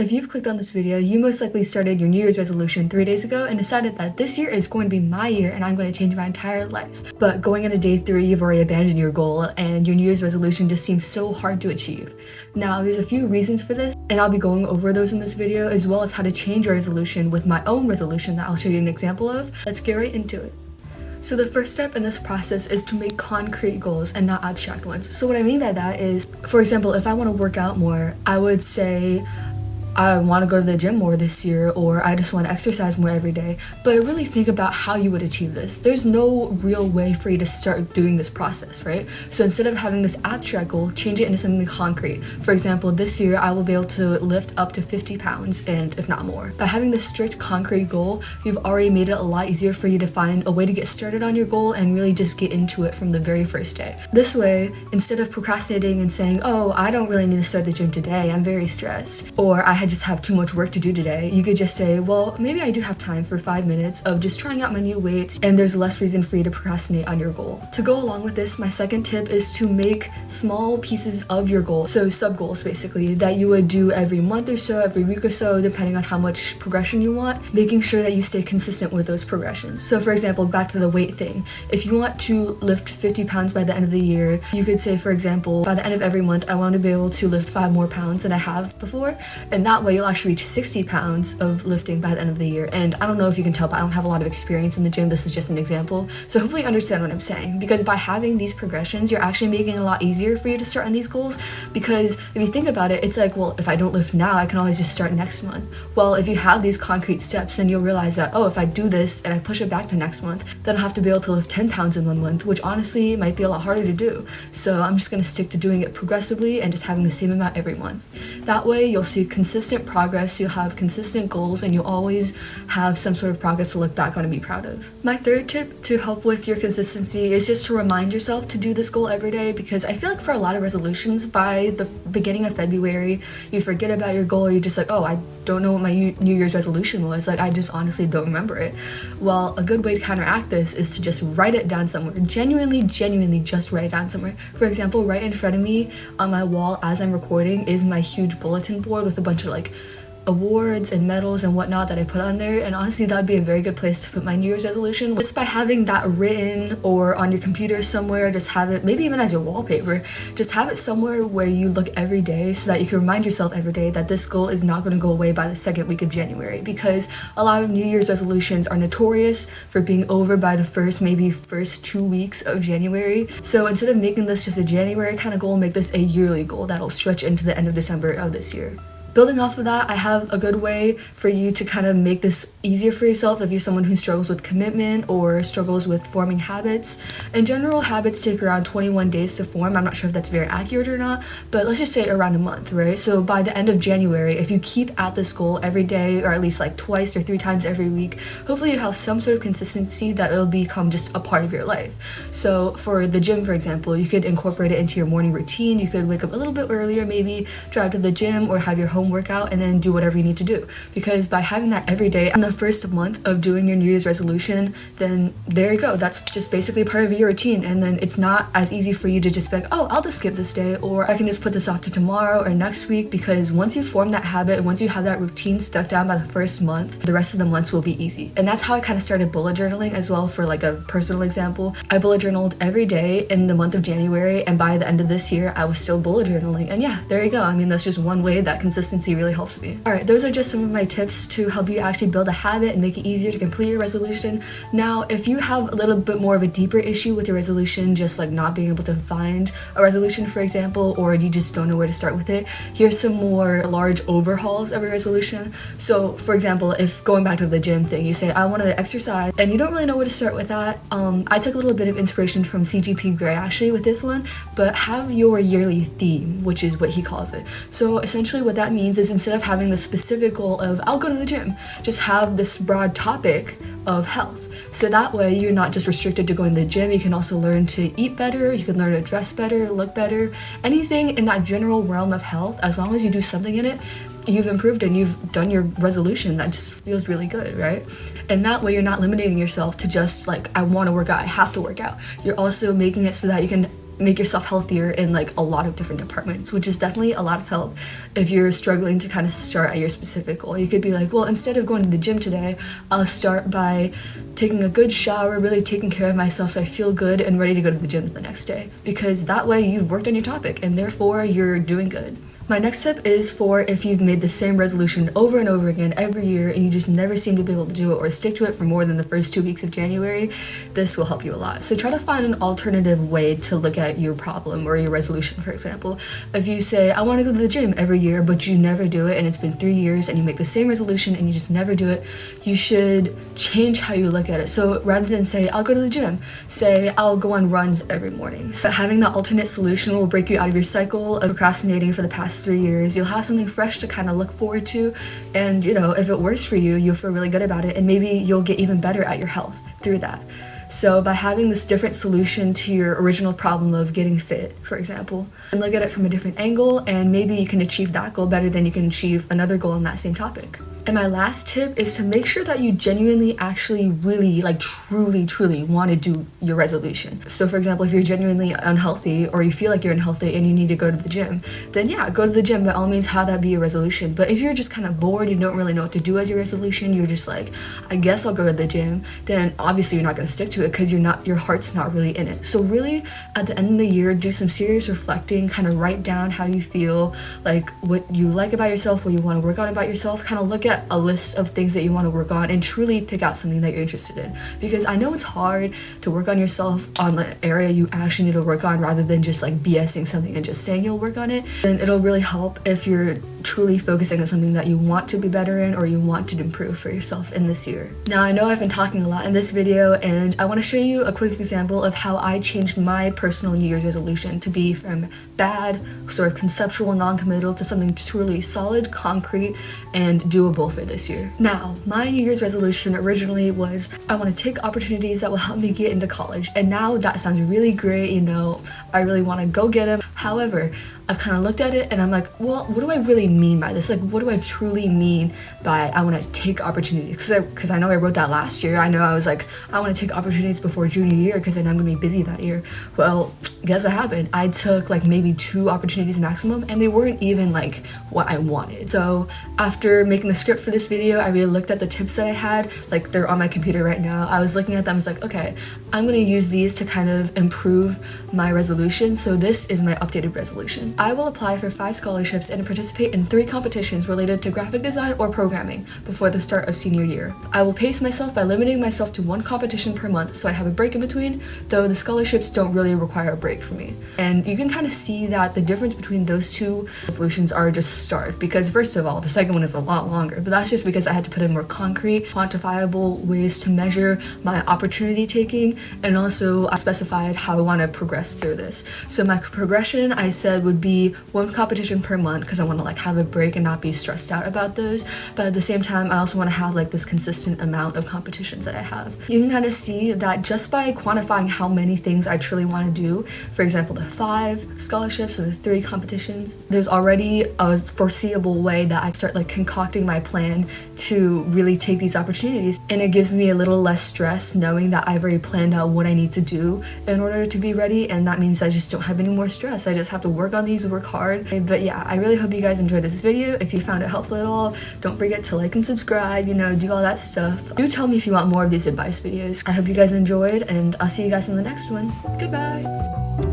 If you've clicked on this video, you most likely started your New Year's resolution 3 days ago and decided that this year is going to be my year and I'm going to change my entire life. But going into day 3, you've already abandoned your goal and your New Year's resolution just seems so hard to achieve. Now, there's a few reasons for this, and I'll be going over those in this video, as well as how to change your resolution with my own resolution that I'll show you an example of. Let's get right into it. So the first step in this process is to make concrete goals and not abstract ones. So what I mean by that is, for example, if I want to work out more, I would say, I want to go to the gym more this year, or I just want to exercise more every day. But really think about how you would achieve this. There's no real way for you to start doing this process, right? So instead of having this abstract goal, change it into something concrete. For example, this year I will be able to lift up to 50 pounds and if not more. By having this strict concrete goal, you've already made it a lot easier for you to find a way to get started on your goal and really just get into it from the very first day. This way, instead of procrastinating and saying, oh, I don't really need to start the gym today, I'm very stressed, or I just have too much work to do today, you could just say, well, maybe I do have time for 5 minutes of just trying out my new weights, and there's less reason for you to procrastinate on your goal. To go along with this, my second tip is to make small pieces of your goal, so sub goals basically, that you would do every month or so, every week or so, depending on how much progression you want, making sure that you stay consistent with those progressions. So for example, back to the weight thing, if you want to lift 50 pounds by the end of the year, you could say, for example, by the end of every month, I want to be able to lift 5 more pounds than I have before, and that way you'll actually reach 60 pounds of lifting by the end of the year. And I don't know if you can tell, but I don't have a lot of experience in the gym. This is just an example. So hopefully you understand what I'm saying, because by having these progressions, you're actually making it a lot easier for you to start on these goals. Because if you think about it, it's like, well, if I don't lift now, I can always just start next month. Well, if you have these concrete steps, then you'll realize that, oh, if I do this and I push it back to next month, then I'll have to be able to lift 10 pounds in 1 month, which honestly might be a lot harder to do. So I'm just going to stick to doing it progressively and just having the same amount every month. That way you'll see consistent progress, you'll have consistent goals, and you'll always have some sort of progress to look back on and be proud of. My third tip to help with your consistency is just to remind yourself to do this goal every day, because I feel like for a lot of resolutions, by the beginning of February, you forget about your goal. You're just like, oh, I don't know what my New Year's resolution was. Like, I just honestly don't remember it. Well, a good way to counteract this is to just write it down somewhere. Genuinely just write it down somewhere. For example, right in front of me on my wall as I'm recording is my huge bulletin board with a bunch of like awards and medals and whatnot that I put on there, and honestly that'd be a very good place to put my New Year's resolution. Just by having that written or on your computer somewhere, just have it, maybe even as your wallpaper, just have it somewhere where you look every day so that you can remind yourself every day that this goal is not going to go away by the second week of January, because a lot of New Year's resolutions are notorious for being over by the first 2 weeks of January. So instead of making this just a January kind of goal, make this a yearly goal that'll stretch into the end of December of this year. Building off of that, I have a good way for you to kind of make this easier for yourself if you're someone who struggles with commitment or struggles with forming habits. In general, habits take around 21 days to form. I'm not sure if that's very accurate or not, but let's just say around a month, right? So by the end of January, if you keep at this goal every day, or at least like twice or 3 times every week, hopefully you have some sort of consistency that it'll become just a part of your life. So for the gym, for example, you could incorporate it into your morning routine. You could wake up a little bit earlier, maybe drive to the gym or have your home workout and then do whatever you need to do, because by having that every day on the first month of doing your New Year's resolution, then there you go, that's just basically part of your routine. And then it's not as easy for you to just be like, oh, I'll just skip this day, or I can just put this off to tomorrow or next week, because once you form that habit and once you have that routine stuck down by the first month, the rest of the months will be easy. And that's how I kind of started bullet journaling as well. For like a personal example, I bullet journaled every day in the month of January, and by the end of this year I was still bullet journaling. And yeah, there you go. I mean, that's just one way that consistency really helps me. Alright, those are just some of my tips to help you actually build a habit and make it easier to complete your resolution. Now, if you have a little bit more of a deeper issue with your resolution, just like not being able to find a resolution, for example, or you just don't know where to start with it, here's some more large overhauls of your resolution. So for example, if going back to the gym thing, you say, I want to exercise, and you don't really know where to start with that, I took a little bit of inspiration from CGP Grey actually with this one, but have your yearly theme, which is what he calls it. So essentially what that means is, instead of having the specific goal of I'll go to the gym, just have this broad topic of health. So that way you're not just restricted to going to the gym, you can also learn to eat better, you can learn to dress better, look better, anything in that general realm of health. As long as you do something in it, you've improved and you've done your resolution. That just feels really good, right? And that way you're not limiting yourself to just like, I want to work out, I have to work out. You're also making it so that you can make yourself healthier in like a lot of different departments, which is definitely a lot of help if you're struggling to kind of start at your specific goal. You could be like, well, instead of going to the gym today, I'll start by taking a good shower, really taking care of myself so I feel good and ready to go to the gym the next day, because that way you've worked on your topic and therefore you're doing good. My next tip is for if you've made the same resolution over and over again every year and you just never seem to be able to do it or stick to it for more than the first 2 weeks of January, this will help you a lot. So try to find an alternative way to look at your problem or your resolution. For example, if you say, I want to go to the gym every year, but you never do it and it's been 3 years and you make the same resolution and you just never do it, you should change how you look at it. So rather than say, I'll go to the gym, say, I'll go on runs every morning. So having that alternate solution will break you out of your cycle of procrastinating for the past 3 years. You'll have something fresh to kind of look forward to, and if it works for you, you'll feel really good about it, and maybe you'll get even better at your health through that. So by having this different solution to your original problem of getting fit, for example, and look at it from a different angle, and maybe you can achieve that goal better than you can achieve another goal in that same topic. And my last tip is to make sure that you genuinely actually really truly want to do your resolution. So for example, if you're genuinely unhealthy or you feel like you're unhealthy and you need to go to the gym, then yeah, go to the gym. By all means, have that be your resolution. But if you're just kind of bored, you don't really know what to do as your resolution, you're just like, I guess I'll go to the gym, then obviously you're not going to stick to it because your heart's not really in it. So really at the end of the year, do some serious reflecting, kind of write down how you feel, like what you like about yourself, what you want to work on about yourself, kind of look at a list of things that you want to work on and truly pick out something that you're interested in, because I know it's hard to work on yourself on the area you actually need to work on rather than just like BSing something and just saying you'll work on it. And it'll really help if you're truly focusing on something that you want to be better in or you want to improve for yourself in this year. Now I know I've been talking a lot in this video, and I want to show you a quick example of how I changed my personal New Year's resolution to be from bad, sort of conceptual, non-committal to something truly solid, concrete, and doable for this year. Now, my New Year's resolution originally was I want to take opportunities that will help me get into college, and now that sounds really great, I really want to go get them. However, I've kind of looked at it and I'm like, well, what do I really mean by this? Like, what do I truly mean by I want to take opportunities? Because I know I wrote that last year. I know I was like, I want to take opportunities before junior year because then I'm going to be busy that year. Well, guess what happened? I took like maybe 2 opportunities maximum, and they weren't even like what I wanted. So after making the script for this video, I really looked at the tips that I had, like they're on my computer right now. I was looking at them, I was like, okay, I'm going to use these to kind of improve my resolution. So this is my updated resolution. I will apply for 5 scholarships and participate in 3 competitions related to graphic design or programming before the start of senior year. I will pace myself by limiting myself to 1 competition per month so I have a break in between, though the scholarships don't really require a break for me. And you can kind of see that the difference between those 2 resolutions are just stark, because first of all, the second one is a lot longer, but that's just because I had to put in more concrete, quantifiable ways to measure my opportunity taking, and also I specified how I want to progress through this. So my progression, I said, would be 1 competition per month because I want to like have a break and not be stressed out about those, but at the same time I also want to have like this consistent amount of competitions that I have. You can kind of see that just by quantifying how many things I truly want to do, for example the 5 scholarships and the 3 competitions, there's already a foreseeable way that I start like concocting my plan to really take these opportunities, and it gives me a little less stress knowing that I've already planned out what I need to do in order to be ready, and that means I just don't have any more stress. I just have to work on these, work hard. But yeah, I really hope you guys enjoyed this video. If you found it helpful at all, don't forget to like and subscribe, do all that stuff. Do tell me if you want more of these advice videos. I hope you guys enjoyed, and I'll see you guys in the next one. Goodbye!